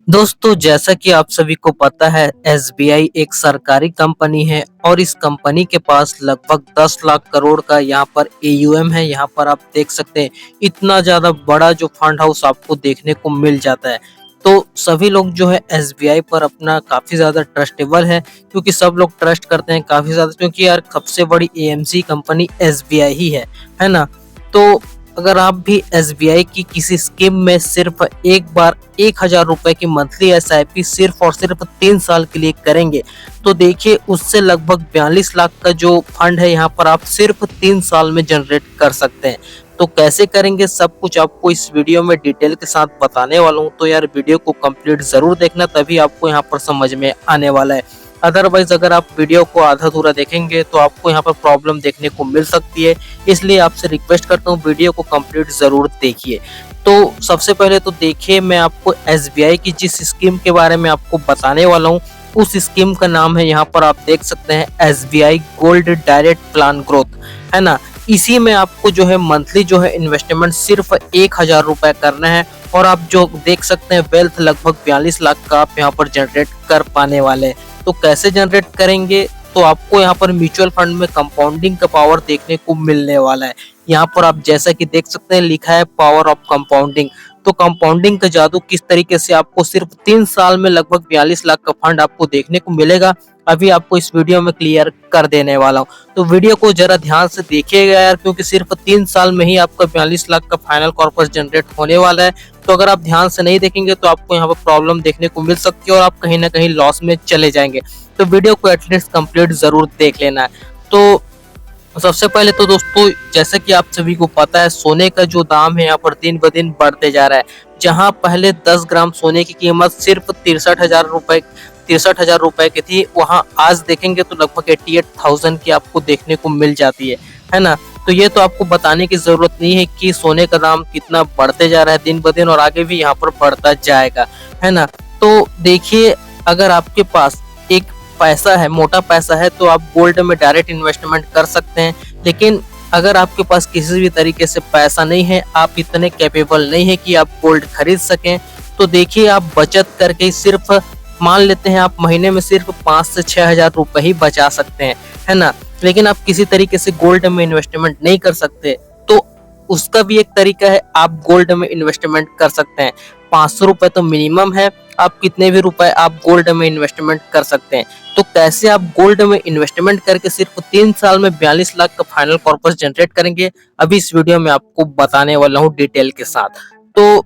दोस्तों, जैसा कि आप सभी को पता है, एसबीआई एक सरकारी कंपनी है और इस कंपनी के पास लगभग 10 लाख करोड़ का यहाँ पर एयूएम है। यहाँ पर आप देख सकते हैं, इतना ज़्यादा बड़ा जो फंड हाउस आपको देखने को मिल जाता है। तो सभी लोग जो है एसबीआई पर अपना काफ़ी ज़्यादा ट्रस्टेबल है, क्योंकि सब लोग ट्रस्ट करते हैं काफ़ी ज़्यादा, क्योंकि यार सबसे बड़ी एएमसी कंपनी एसबीआई ही है ना? तो अगर आप भी एसबीआई की किसी स्कीम में सिर्फ एक बार 1000 रुपए की मंथली एसआईपी सिर्फ और सिर्फ 3 साल के लिए करेंगे, तो देखिए उससे लगभग 42 लाख का जो फंड है यहाँ पर आप सिर्फ 3 साल में जनरेट कर सकते हैं। तो कैसे करेंगे, सब कुछ आपको इस वीडियो में डिटेल के साथ बताने वाला हूँ। तो यार वीडियो को कंप्लीट जरूर देखना, तभी आपको यहाँ पर समझ में आने वाला है। अदरवाइज अगर आप वीडियो को आधा अधूरा देखेंगे तो आपको यहाँ पर प्रॉब्लम देखने को मिल सकती है। इसलिए आपसे रिक्वेस्ट करता हूँ, वीडियो को कंप्लीट जरूर देखिए। तो सबसे पहले तो देखिए, मैं आपको एसबीआई की जिस स्कीम के बारे में आपको बताने वाला हूँ, उस स्कीम का नाम है, यहाँ पर आप देख सकते हैं, SBI gold direct plan growth, है ना। इसी में आपको जो है मंथली जो है इन्वेस्टमेंट सिर्फ 1000 रुपए करना है और आप जो देख सकते हैं वेल्थ लगभग 42 लाख का आप यहाँ पर जनरेट कर पाने वाले हैं। तो कैसे जनरेट करेंगे, तो आपको यहाँ पर म्यूचुअल फंड में कंपाउंडिंग का पावर देखने को मिलने वाला है। यहाँ पर आप जैसा कि देख सकते हैं लिखा है पावर ऑफ कंपाउंडिंग। तो कंपाउंडिंग का जादू किस तरीके से आपको सिर्फ 3 साल में लगभग 42 लाख का फंड आपको देखने को मिलेगा, अभी आपको इस वीडियो में क्लियर कर देने वाला हूँ। तो वीडियो को जरा ध्यान से देखिएगा यार, क्योंकि सिर्फ 3 साल में ही आपका 42 लाख का फाइनल कॉर्पस जनरेट होने वाला है। तो अगर आप ध्यान से नहीं देखेंगे तो आपको यहाँ पर प्रॉब्लम देखने को मिल सकती है और आप कहीं ना कहीं लॉस में चले जाएंगे। तो वीडियो को एटलीस्ट कंप्लीट जरूर देख लेना है। तो सबसे पहले तो दोस्तों, जैसे कि आप सभी को पता है, सोने का जो दाम है यहाँ पर दिन ब दिन बढ़ते जा रहा है। जहाँ पहले 10 ग्राम सोने की कीमत सिर्फ 63,000 रुपए की थी, वहाँ आज देखेंगे तो लगभग 88,000 की आपको देखने को मिल जाती है ना। तो ये तो आपको बताने की जरूरत नहीं है कि सोने का दाम कितना बढ़ते जा रहा है दिन ब दिन, और आगे भी यहाँ पर बढ़ता जाएगा, है ना। तो देखिए, अगर आपके पास एक पैसा है, मोटा पैसा है, तो आप गोल्ड में डायरेक्ट इन्वेस्टमेंट कर सकते हैं। लेकिन अगर आपके पास किसी भी तरीके से पैसा नहीं है, आप इतने कैपेबल नहीं है कि आप गोल्ड खरीद सकें, तो देखिए आप बचत करके सिर्फ मान लेते हैं आप महीने में सिर्फ 5 से 6 हजार रुपए ही बचा सकते हैं, है ना। लेकिन आप किसी तरीके से गोल्ड में इन्वेस्टमेंट नहीं कर सकते, तो उसका भी एक तरीका है, आप गोल्ड में इन्वेस्टमेंट कर सकते हैं। 500 रुपए तो मिनिमम है, आप कितने भी रुपए आप गोल्ड में इन्वेस्टमेंट कर सकते हैं। तो कैसे आप गोल्ड में इन्वेस्टमेंट करके सिर्फ 3 साल में 42 लाख का फाइनल कॉर्पस जनरेट करेंगे, अभी इस वीडियो में आपको बताने वाला हूँ डिटेल के साथ। तो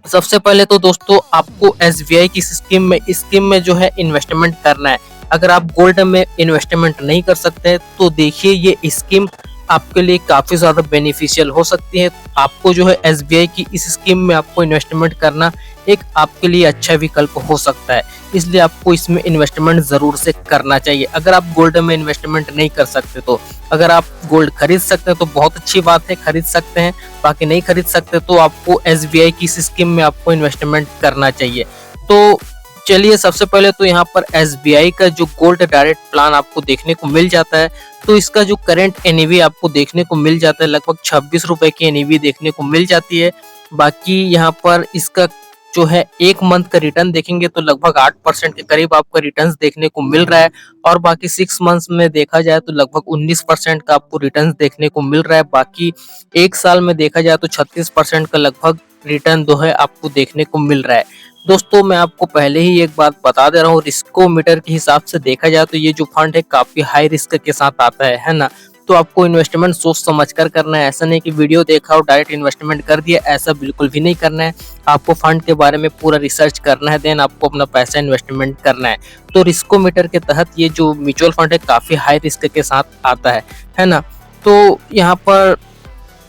सबसे पहले तो दोस्तों, आपको एसबीआई की स्कीम में जो है इन्वेस्टमेंट करना है। अगर आप गोल्ड में इन्वेस्टमेंट नहीं कर सकते, तो देखिए ये स्कीम आपके लिए काफी ज्यादा बेनिफिशियल हो सकती है। आपको जो है एसबीआई की इस स्कीम में आपको इन्वेस्टमेंट करना एक आपके लिए अच्छा विकल्प हो सकता है, इसलिए आपको इसमें इन्वेस्टमेंट जरूर से करना चाहिए। अगर आप गोल्ड में इन्वेस्टमेंट नहीं कर सकते, तो अगर आप गोल्ड खरीद सकते हैं तो बहुत अच्छी बात है, खरीद सकते हैं। बाकी नहीं खरीद सकते तो आपको एसबीआई की इस स्कीम में आपको इन्वेस्टमेंट करना चाहिए। तो चलिए, सबसे पहले तो यहाँ पर एसबीआई का जो गोल्ड डायरेक्ट प्लान आपको देखने को मिल जाता है, तो इसका जो करंट एनईवी आपको देखने को मिल जाता है, लगभग 26 रुपए की एनईवी देखने को मिल जाती है। बाकी यहाँ पर इसका जो है एक मंथ का रिटर्न देखेंगे तो लगभग 8% के करीब आपका रिटर्न देखने को मिल रहा है, और बाकी 6 मंथ्स में देखा जाए तो लगभग 19% का आपको रिटर्न देखने को मिल रहा है। बाकी एक साल में देखा जाए तो 36% का लगभग रिटर्न जो है आपको देखने को मिल रहा है। दोस्तों, मैं आपको पहले ही एक बात बता दे रहा हूँ, रिस्कोमीटर के हिसाब से देखा जाए तो ये जो फंड है काफी हाई रिस्क के साथ आता है ना। तो आपको इन्वेस्टमेंट सोच समझ कर करना है, ऐसा नहीं कि वीडियो देखा और डायरेक्ट इन्वेस्टमेंट कर दिया, ऐसा बिल्कुल भी नहीं करना है। आपको फंड के बारे में पूरा रिसर्च करना है, देन आपको अपना पैसा इन्वेस्टमेंट करना है। तो रिस्कोमीटर के तहत ये जो म्यूचुअल फंड है काफी हाई रिस्क के साथ आता है ना। तो यहाँ पर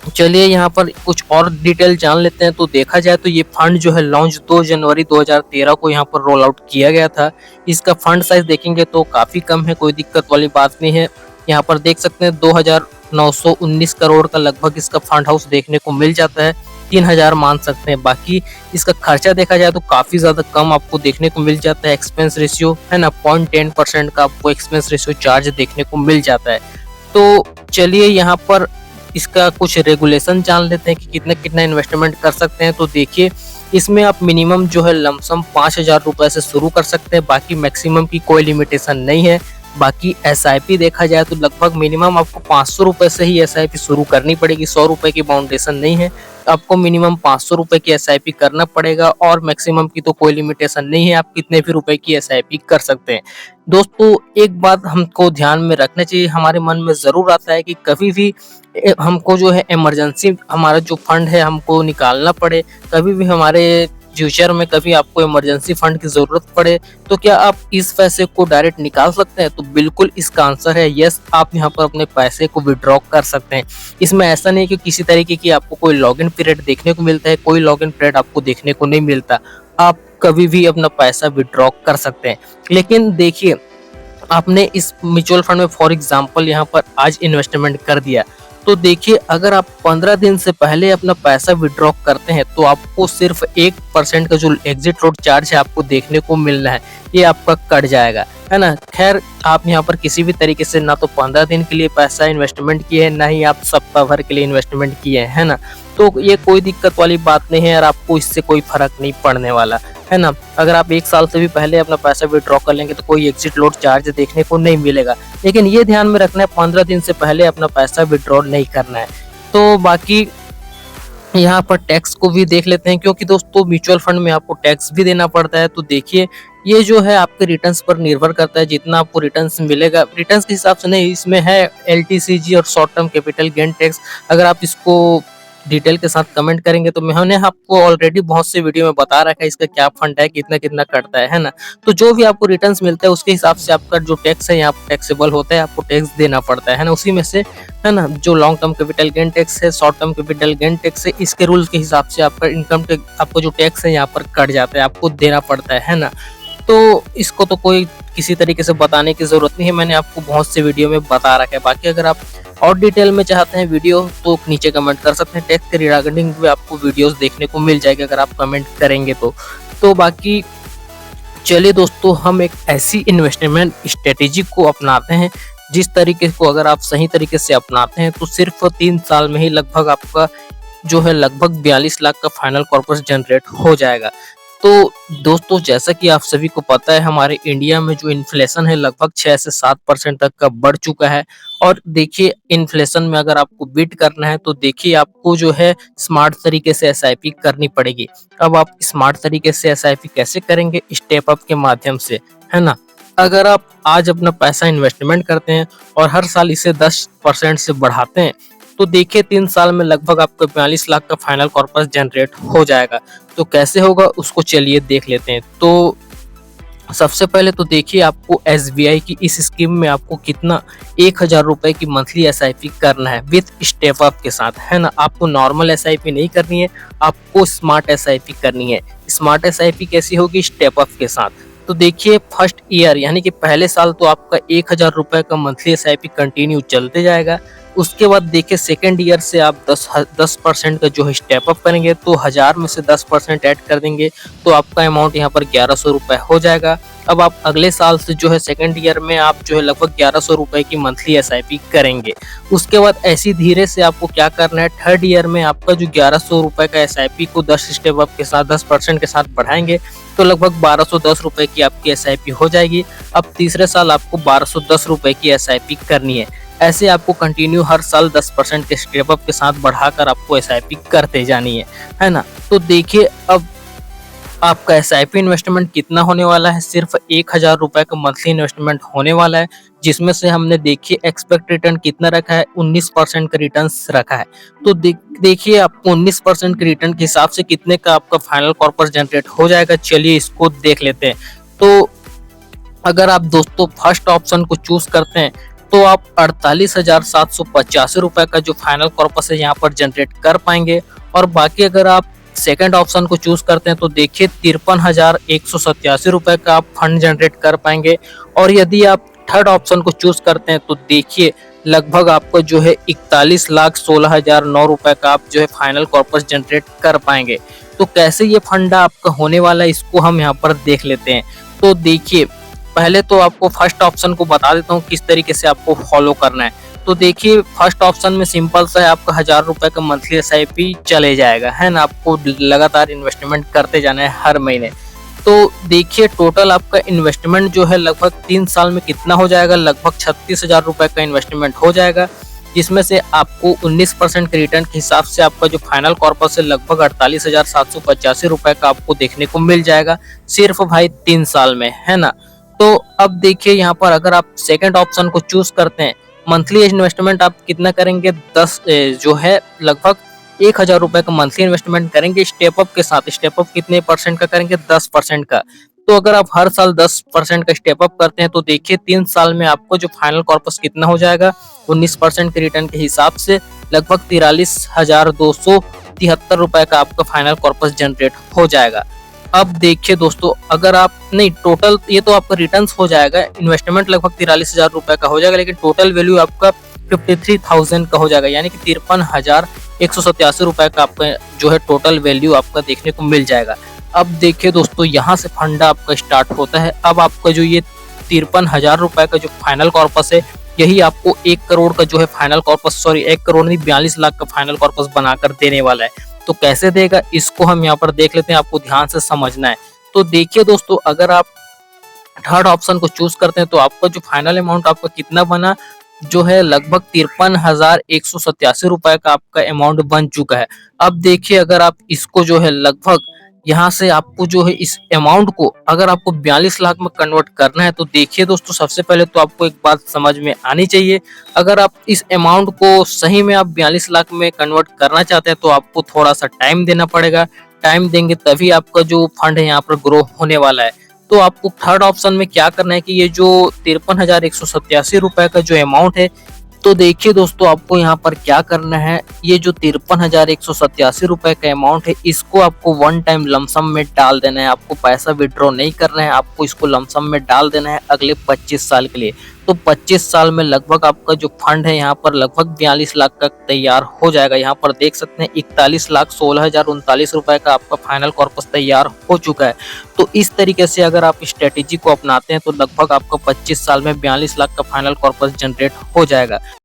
चलिए, यहाँ पर कुछ और डिटेल जान लेते हैं। तो देखा जाए तो ये फंड जो है लॉन्च 2 जनवरी 2013 को यहाँ पर रोल आउट किया गया था। इसका फंड साइज देखेंगे तो काफी कम है, कोई दिक्कत वाली बात नहीं है। यहाँ पर देख सकते हैं 2919 करोड़ का लगभग इसका फंड हाउस देखने को मिल जाता है, 3000 मान सकते हैं। बाकी इसका खर्चा देखा जाए तो काफी ज्यादा कम आपको देखने को मिल जाता है। एक्सपेंस रेशियो है ना, 0.10% का आपको एक्सपेंस रेशियो चार्ज देखने को मिल जाता है। तो चलिए, यहाँ पर इसका कुछ रेगुलेशन जान लेते हैं कि कितना कितना इन्वेस्टमेंट कर सकते हैं। तो देखिए, इसमें आप मिनिमम जो है लमसम 5,000 रुपए से शुरू कर सकते हैं, बाकी मैक्सिमम की कोई लिमिटेशन नहीं है। बाकी एसआईपी देखा जाए तो लगभग मिनिमम आपको 500 रुपए से ही एसआईपी शुरू करनी पड़ेगी, 100 रुपए की बाउंडेशन नहीं है। आपको मिनिमम 500 रुपए की एसआईपी करना पड़ेगा और मैक्सिमम की तो कोई लिमिटेशन नहीं है, आप कितने भी रुपए की एसआईपी कर सकते हैं। दोस्तों एक बात हमको ध्यान में रखना चाहिए, हमारे मन में ज़रूर आता है कि कभी भी हमको जो है इमरजेंसी हमारा जो फंड है हमको निकालना पड़े, कभी भी हमारे फ्यूचर में कभी आपको इमरजेंसी फंड की ज़रूरत पड़े, तो क्या आप इस पैसे को डायरेक्ट निकाल सकते हैं? तो बिल्कुल इसका आंसर है यस, आप यहाँ पर अपने पैसे को विड्रॉ कर सकते हैं। इसमें ऐसा नहीं कि किसी तरीके की आपको कोई लॉगिन पीरियड देखने को मिलता है, कोई लॉगिन पीरियड आपको देखने को नहीं मिलता। आप कभी भी अपना पैसा विड्रॉ कर सकते हैं। लेकिन देखिए, आपने इस म्यूचुअल फंड में फॉर एग्जांपल यहाँ पर आज इन्वेस्टमेंट कर दिया, तो देखिए अगर आप 15 दिन से पहले अपना पैसा विड्रॉ करते हैं तो आपको सिर्फ 1% का जो एग्जिट रोड चार्ज है आपको देखने को मिलना है, ये आपका कट जाएगा, है ना। खैर आप यहाँ पर किसी भी तरीके से ना तो 15 दिन के लिए पैसा इन्वेस्टमेंट किए हैं, ना ही आप सप्ताह भर के लिए इन्वेस्टमेंट किए हैं, है ना। तो ये कोई दिक्कत वाली बात नहीं है और आपको इससे कोई फर्क नहीं पड़ने वाला, है ना। अगर आप 1 साल से भी पहले अपना पैसा विड्रॉ कर लेंगे तो कोई एग्जिट लोड चार्ज देखने को नहीं मिलेगा। लेकिन ये ध्यान में रखना है 15 दिन से पहले अपना पैसा विड्रॉ नहीं करना है। तो बाकी यहाँ पर टैक्स को भी देख लेते हैं, क्योंकि दोस्तों म्यूचुअल फंड में आपको टैक्स भी देना पड़ता है। तो देखिए ये जो है आपके रिटर्न्स पर निर्भर करता है, जितना आपको रिटर्न्स मिलेगा, रिटर्न्स के हिसाब से नहीं, इसमें है एलटीसीजी और short term capital gain tax. अगर आप इसको डिटेल के साथ कमेंट करेंगे तो मैंने आपको ऑलरेडी बहुत से वीडियो में बता रखा है इसका क्या फंड है, कितना कितना कटता है ना। तो जो भी आपको रिटर्न्स मिलता है उसके हिसाब से आपका जो टैक्स है यहाँ टैक्सेबल होता है, आपको टैक्स देना पड़ता है ना, उसी में से, है ना। जो long term capital gain tax है, short term capital gain tax है, इसके रूल्स के हिसाब से आपका इनकम टैक्स, आपको जो टैक्स है यहाँ पर कट जाता है, आपको देना पड़ता है ना। तो इसको तो कोई किसी तरीके से बताने की जरूरत नहीं है, मैंने आपको बहुत से वीडियो में बता रखा है। बाकी अगर आप और डिटेल में चाहते हैं वीडियो तो नीचे कमेंट कर सकते हैं, टैक्स के रिगार्डिंग भी आपको वीडियोस देखने को मिल जाएगी अगर आप कमेंट करेंगे तो बाकी चलिए दोस्तों, हम एक ऐसी इन्वेस्टमेंट स्ट्रेटेजी को अपनाते हैं जिस तरीके को अगर आप सही तरीके से अपनाते हैं तो सिर्फ 3 साल में ही लगभग आपका जो है लगभग 42 लाख का फाइनल कॉर्पस जनरेट हो जाएगा। तो दोस्तों जैसा कि आप सभी को पता है, हमारे इंडिया में जो इन्फ्लेशन है लगभग 6 से 7% तक का बढ़ चुका है। और देखिए इन्फ्लेशन में अगर आपको बीट करना है तो देखिए आपको जो है स्मार्ट तरीके से एसआईपी करनी पड़ेगी। अब आप स्मार्ट तरीके से एसआईपी कैसे करेंगे? स्टेप अप के माध्यम से, है ना। अगर आप आज अपना पैसा इन्वेस्टमेंट करते हैं और हर साल इसे 10% से बढ़ाते हैं तो देखिए 3 साल में लगभग आपको 42 लाख का फाइनल कॉर्पस जनरेट हो जाएगा। तो कैसे होगा उसको चलिए देख लेते हैं। तो सबसे पहले तो देखिए आपको एसबीआई की इस स्कीम में आपको कितना 1000 रुपए की मंथली एसआईपी करना है विथ स्टेप अप के साथ, है ना। आपको नॉर्मल एसआईपी नहीं करनी है, आपको स्मार्ट एसआईपी करनी है। स्मार्ट एसआईपी कैसी होगी? स्टेप अप के साथ। तो देखिए फर्स्ट ईयर यानी कि पहले साल तो आपका 1000 रुपए का मंथली एसआईपी कंटिन्यू चलते जाएगा। उसके बाद देखिए सेकेंड ईयर से आप 10% का जो है स्टेप अप करेंगे तो 1000 में से 10% ऐड कर देंगे तो आपका अमाउंट यहाँ पर 1100 रुपए हो जाएगा। अब आप अगले साल से जो है सेकेंड ईयर में आप जो है लगभग 1100 रुपए की मंथली एसआईपी करेंगे। उसके बाद ऐसी धीरे से आपको क्या करना है, थर्ड ईयर में आपका जो 1100 रुपए का एसआईपी को 10 स्टेप अप के साथ 10% के साथ बढ़ाएंगे तो लगभग 1210 रुपए की आपकी एसआईपी हो जाएगी। अब तीसरे साल आपको 1210 रुपए की एसआईपी करनी है। ऐसे आपको कंटिन्यू हर साल 10% के स्टेप अप के साथ बढ़ाकर आपको एसआईपी करते जानी है ना। तो देखिए अब आपका एसआईपी इन्वेस्टमेंट कितना होने वाला है? सिर्फ 1000 रुपए का मंथली इन्वेस्टमेंट होने वाला है, जिसमें से हमने देखिए एक्सपेक्ट रिटर्न कितना रखा है, 19% का रिटर्न रखा है। तो देखिए आपको 19% के रिटर्न के हिसाब से कितने का आपका फाइनल कॉर्पस जनरेट हो जाएगा, चलिए इसको देख लेते हैं। तो अगर आप दोस्तों फर्स्ट ऑप्शन को चूज करते हैं तो आप 48,785 रुपए का जो फाइनल कॉर्पस है यहाँ पर जनरेट कर पाएंगे। और बाकी अगर आप सेकंड ऑप्शन को चूज करते हैं तो देखिए 53,187 रुपए का आप फंड जनरेट कर पाएंगे। और यदि आप थर्ड ऑप्शन को चूज करते हैं तो देखिए लगभग आपको जो है 41,16,009 रुपए का आप जो है फाइनल कॉर्पस जनरेट कर पाएंगे। तो कैसे ये फंडा आपका होने वाला है इसको हम यहाँ पर देख लेते हैं। तो देखिए पहले तो आपको फर्स्ट ऑप्शन को बता देता हूँ किस तरीके से आपको फॉलो करना है। तो देखिए फर्स्ट ऑप्शन में सिंपल सा है, आपका 1000 रुपए का मंथली एसआईपी चले जाएगा, है ना। आपको लगातार इन्वेस्टमेंट करते जाना है हर महीने। तो देखिए टोटल आपका इन्वेस्टमेंट जो है लगभग 3 साल में कितना हो जाएगा, लगभग 36,000 रुपए का इन्वेस्टमेंट हो जाएगा, जिसमें से आपको 19% के रिटर्न के हिसाब से आपका जो फाइनल कॉर्पस है लगभग 48,785 रुपए का आपको देखने को मिल जाएगा, सिर्फ भाई 3 साल में, है ना। तो अब देखिए यहाँ पर अगर आप सेकंड ऑप्शन को चूज करते हैं, मंथली इन्वेस्टमेंट आप कितना करेंगे, 10 जो है लगभग 1,000 रुपए का मंथली इन्वेस्टमेंट करेंगे स्टेप अप के साथ। स्टेप अप कितने परसेंट का करेंगे, 10% का। तो अगर आप हर साल 10% का स्टेप अप करते हैं तो देखिए 3 साल में आपको जो फाइनल कॉर्पस कितना हो जाएगा, 19% के रिटर्न के हिसाब से लगभग 43,273 रुपए का आपका फाइनल कॉर्पस जनरेट हो जाएगा। अब देखिए दोस्तों, अगर आप नहीं टोटल, ये तो आपका रिटर्न्स हो जाएगा, इन्वेस्टमेंट लगभग 43,000 रुपए का हो जाएगा, लेकिन टोटल वैल्यू आपका 53,000 का हो जाएगा, यानी कि 53,187 रुपए का आपका जो है टोटल वैल्यू आपका देखने को मिल जाएगा। अब देखिए दोस्तों, यहाँ से फंडा आपका स्टार्ट होता है। अब आपका जो ये 53,000 रुपए का जो फाइनल कॉर्पस है, यही आपको 1 करोड़ का जो है फाइनल कॉर्पस, सॉरी 1 करोड़ नहीं 42 लाख का फाइनल कॉर्पस बनाकर देने वाला है। तो कैसे देगा, इसको हम यहाँ पर देख लेते हैं, आपको ध्यान से समझना है। तो देखिए दोस्तों, अगर आप थर्ड ऑप्शन को चूज करते हैं तो आपका जो फाइनल अमाउंट आपका कितना बना, जो है लगभग 53,187 रुपए का आपका अमाउंट बन चुका है। अब देखिए अगर आप इसको जो है लगभग यहाँ से आपको जो है इस अमाउंट को अगर आपको 42 लाख में कन्वर्ट करना है, तो देखिए दोस्तों सबसे पहले तो आपको एक बात समझ में आनी चाहिए, अगर आप इस अमाउंट को सही में आप 42 लाख में कन्वर्ट करना चाहते हैं तो आपको थोड़ा सा टाइम देना पड़ेगा। टाइम देंगे तभी आपका जो फंड है यहाँ पर ग्रो होने वाला है। तो आपको थर्ड ऑप्शन में क्या करना है कि ये जो 53,187 रुपए का जो अमाउंट है, तो देखिए दोस्तों आपको यहाँ पर क्या करना है, ये जो 53,187 रुपए का अमाउंट है, इसको आपको वन टाइम लमसम में डाल देना है। आपको पैसा विड्रॉ नहीं करना है, आपको इसको लमसम में डाल देना है अगले 25 साल के लिए। तो 25 साल में लगभग आपका जो फंड है यहाँ पर लगभग 42 लाख का तैयार हो जाएगा। यहाँ पर देख सकते हैं 41,16,039 रुपए का आपका फाइनल कॉर्पस तैयार हो चुका है। तो इस तरीके से अगर आप स्ट्रेटेजी को अपनाते हैं तो लगभग आपका 25 साल में 42 लाख का फाइनल कॉर्पस जनरेट हो जाएगा।